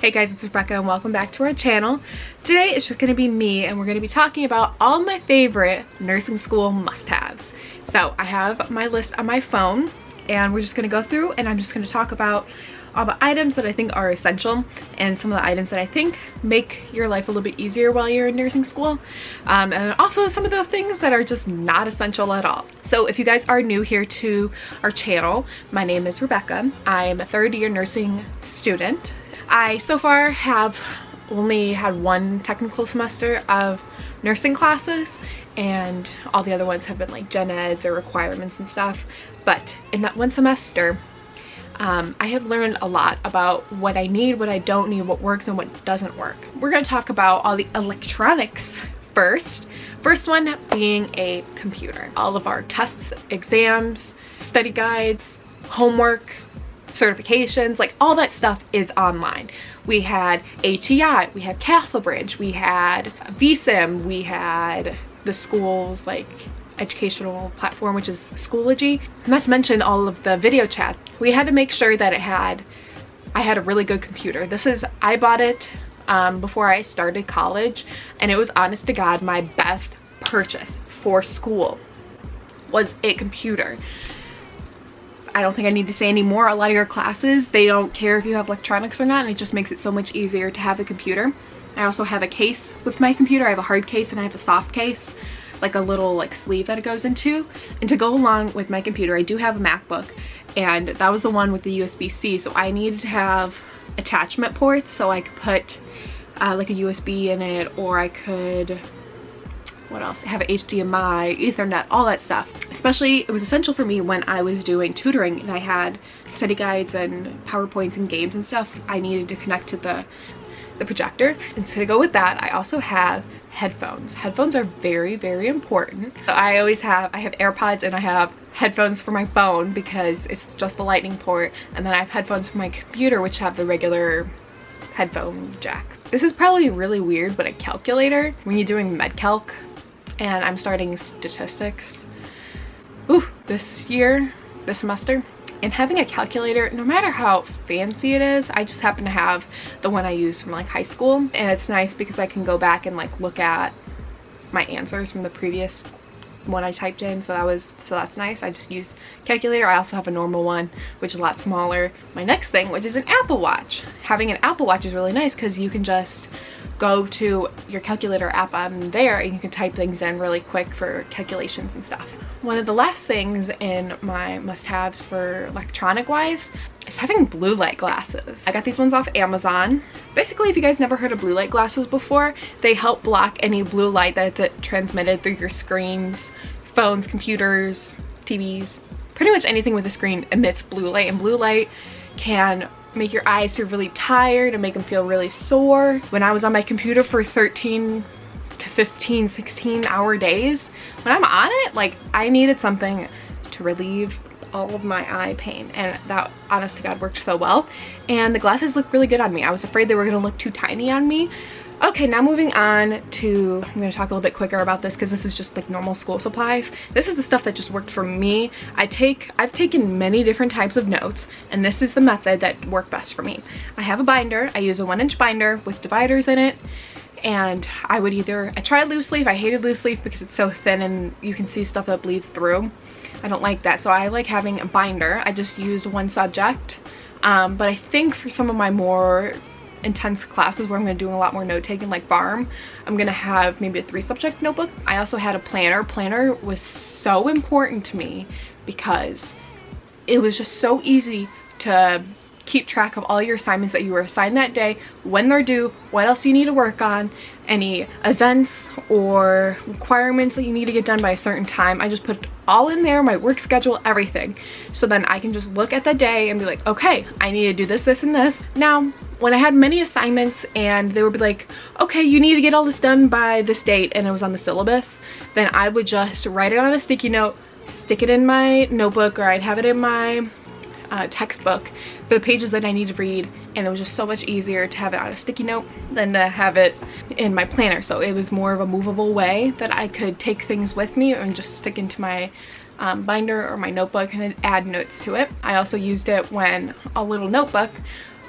Hey guys, it's Rebecca and welcome back to our channel. Today it's just going to be me and we're going to be talking about all my favorite nursing school must-haves. So I have my list on my phone and we're just going to go through and I'm just going to talk about all the items that I think are essential and some of the items that I think make your life a little bit easier while you're in nursing school. And also some of the things that are just not essential at all. So if you guys are new here to our channel, my name is Rebecca. I'm a third-year nursing student. I so far have only had one technical semester of nursing classes and all the other ones have been like gen eds or requirements and stuff. But in that one semester, I have learned a lot about what I need, what I don't need, what works and what doesn't work. We're going to talk about all the electronics first. First one being a computer. All of our tests, exams, study guides, homework, certifications, like all that stuff is online. We had ATI, we had Castlebridge, we had VSIM, we had the school's like educational platform, which is Schoology. Not to mention all of the video chat. We had to make sure that I had a really good computer. I bought it before I started college and it was honest to God my best purchase for school was a computer. I don't think I need to say any more. A lot of your classes, they don't care if you have electronics or not, and it just makes it so much easier to have a computer. I also have a case with my computer. I have a hard case and I have a soft case, like a little like sleeve that it goes into. And to go along with my computer, I do have a MacBook, and that was the one with the USB-C, so I needed to have attachment ports so I could put like a USB in it, or I could, what else, have HDMI, Ethernet, all that stuff. Especially, it was essential for me when I was doing tutoring and I had study guides and PowerPoints and games and stuff. I needed to connect to the projector. And to go with that, I also have headphones. Headphones are very, very important. So I have AirPods and I have headphones for my phone because it's just the lightning port. And then I have headphones for my computer, which have the regular headphone jack. This is probably really weird, but a calculator, when you're doing med calc, and I'm starting statistics this semester, and having a calculator, no matter how fancy it is, I just happen to have the one I used from like high school, and it's nice because I can go back and like look at my answers from the previous one I typed in, so that's nice. I just use calculator. I also have a normal one, which is a lot smaller. My next thing, which is an Apple Watch. Having an Apple Watch is really nice because you can just go to your calculator app on there and you can type things in really quick for calculations and stuff. One of the last things in my must-haves for electronic wise is having blue light glasses. I got these ones off Amazon. Basically, if you guys never heard of blue light glasses before, they help block any blue light that's transmitted through your screens, phones, computers, TVs. Pretty much anything with a screen emits blue light, and blue light can make your eyes feel really tired and make them feel really sore. When I was on my computer for 13 to 15, 16 hour days, when I'm on it, like I needed something to relieve all of my eye pain, and that honest to God worked so well. And the glasses look really good on me. I was afraid they were gonna look too tiny on me. Okay, now moving on to, I'm going to talk a little bit quicker about this because this is just like normal school supplies. This is the stuff that just worked for me. I've taken many different types of notes, and this is the method that worked best for me. I have a binder. I use a 1-inch binder with dividers in it, and I tried loose leaf. I hated loose leaf because it's so thin and you can see stuff that bleeds through. I don't like that, so I like having a binder. I just used one subject, but I think for some of my more intense classes where I'm going to do a lot more note taking, like pharm, I'm going to have maybe a 3-subject notebook. I also had a planner. Planner was so important to me because it was just so easy to keep track of all your assignments that you were assigned that day, when they're due, what else you need to work on, any events or requirements that you need to get done by a certain time. I just put it all in there, my work schedule, everything. So then I can just look at the day and be like, okay, I need to do this, this, and this. Now, when I had many assignments and they would be like, okay, you need to get all this done by this date, and it was on the syllabus, then I would just write it on a sticky note, stick it in my notebook, or I'd have it in my textbook for the pages that I need to read, and it was just so much easier to have it on a sticky note than to have it in my planner. So it was more of a movable way that I could take things with me and just stick into my binder or my notebook and add notes to it. I also used it when a little notebook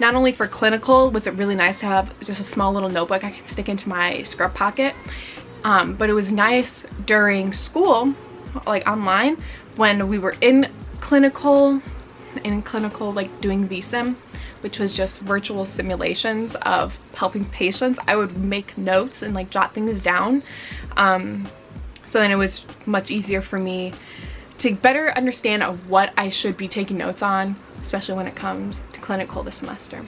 not only for clinical was it really nice to have just a small little notebook I could stick into my scrub pocket, but it was nice during school, like online, when we were in clinical like doing VSIM, which was just virtual simulations of helping patients. I would make notes and like jot things down. So then it was much easier for me to better understand of what I should be taking notes on, especially when it comes to clinical this semester.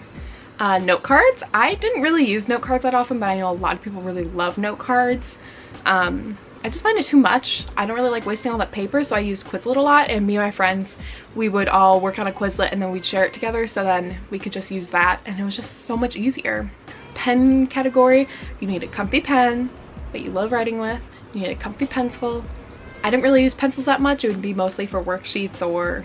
Note cards. I didn't really use note cards that often, but I know a lot of people really love note cards. I just find it too much. I don't really like wasting all that paper, so I use Quizlet a lot, and me and my friends, we would all work on a Quizlet and then we'd share it together, so then we could just use that, and it was just so much easier. Pen category, you need a comfy pen that you love writing with, you need a comfy pencil. I didn't really use pencils that much. It would be mostly for worksheets or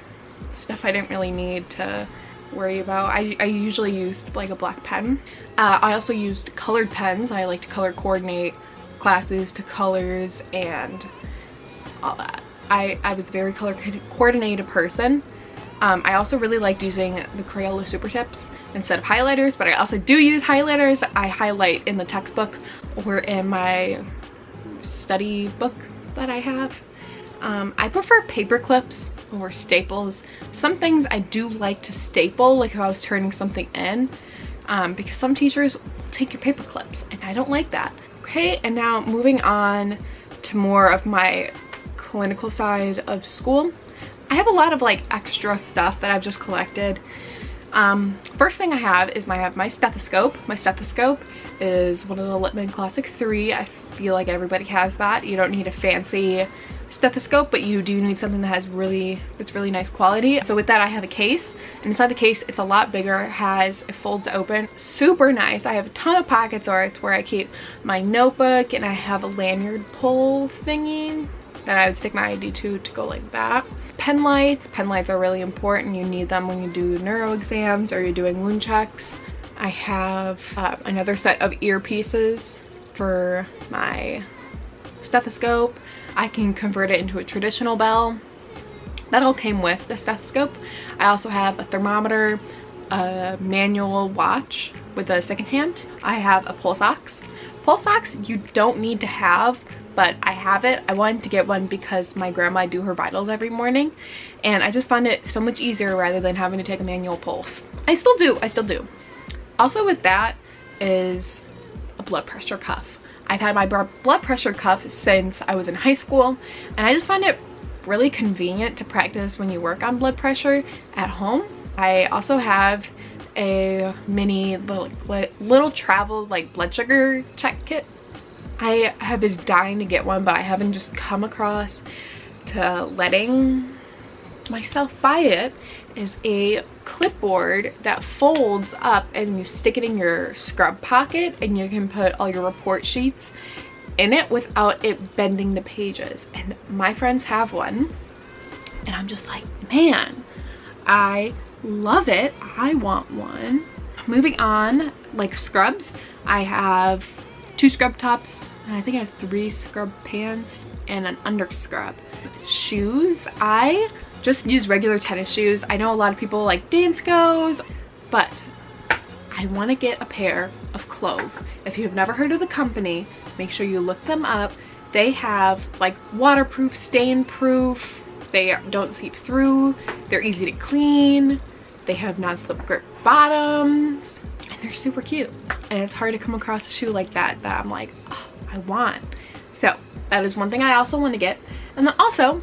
stuff I didn't really need to worry about. I usually used like a black pen. I also used colored pens. I like to color coordinate classes to colors and all that. I was a very color coordinated person. I also really liked using the Crayola Super Tips instead of highlighters, but I also do use highlighters. I highlight in the textbook or in my study book that I have. I prefer paper clips or staples. Some things I do like to staple, like if I was turning something in, because some teachers will take your paper clips and I don't like that. Okay, and now moving on to more of my clinical side of school. I have a lot of like extra stuff that I've just collected. First thing I have is I have my stethoscope. My stethoscope is one of the Littman Classic 3. I feel like everybody has that. You don't need a fancy stethoscope, but you do need something that has really nice quality. So with that, I have a case, and inside the case it's a lot bigger. It folds open, super nice. I have a ton of pockets, or it's where I keep my notebook, and I have a lanyard pull thingy that I would stick my ID to go like that. Pen lights are really important. You need them when you do neuro exams or you're doing wound checks. I have another set of earpieces for my stethoscope. I can convert it into a traditional bell. That all came with the stethoscope. I also have a thermometer, a manual watch with a second hand. I have a pulse ox. Pulse ox you don't need to have, but I have it. I wanted to get one because my grandma do her vitals every morning, and I just find it so much easier rather than having to take a manual pulse. I still do. Also with that is a blood pressure cuff. I've had my blood pressure cuff since I was in high school, and I just find it really convenient to practice when you work on blood pressure at home. I also have a mini little travel like blood sugar check kit. I have been dying to get one, but I haven't just come across to letting myself buy it. Is a clipboard that folds up and you stick it in your scrub pocket, and you can put all your report sheets in it without it bending the pages. And my friends have one, and I'm just like, man, I love it. I want one. Moving on, like scrubs, I have 2 scrub tops, and I think I have 3 scrub pants and an under scrub. Shoes, I just use regular tennis shoes. I know a lot of people like Danskos, but I want to get a pair of Clove. If you've never heard of the company, make sure you look them up. They have like waterproof, stain proof, they don't seep through, they're easy to clean, they have non-slip grip bottoms, and they're super cute. And it's hard to come across a shoe like that I'm like, oh, I want. So that is one thing I also want to get. And then also,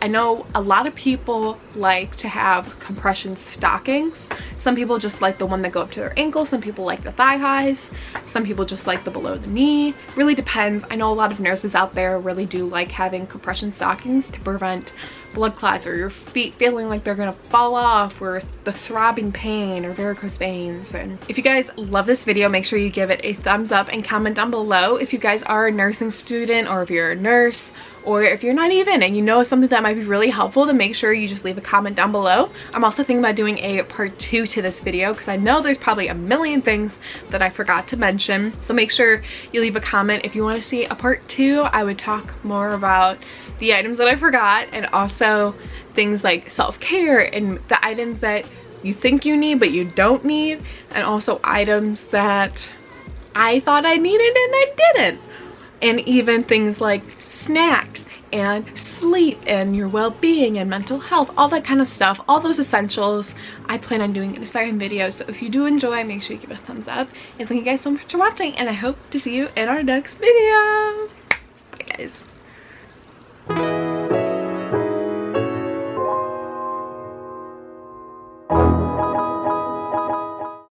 I know a lot of people like to have compression stockings. Some people just like the one that go up to their ankle. Some people like the thigh highs. Some people just like the below the knee. Really depends. I know a lot of nurses out there really do like having compression stockings to prevent blood clots or your feet feeling like they're gonna fall off, or the throbbing pain or varicose veins. And if you guys love this video, make sure you give it a thumbs up and comment down below if you guys are a nursing student, or if you're a nurse, or if you're not even and you know something that might be really helpful, to make sure you just leave a comment down below. I'm also thinking about doing a part 2 to this video because I know there's probably a million things that I forgot to mention. So make sure you leave a comment if you want to see a part 2. I would talk more about the items that I forgot, and also things like self-care and the items that you think you need but you don't need, and also items that I thought I needed and I didn't. And even things like snacks and sleep and your well-being and mental health, all that kind of stuff, all those essentials I plan on doing in a second video. So if you do enjoy, make sure you give it a thumbs up, and thank you guys so much for watching, and I hope to see you in our next video. Bye guys.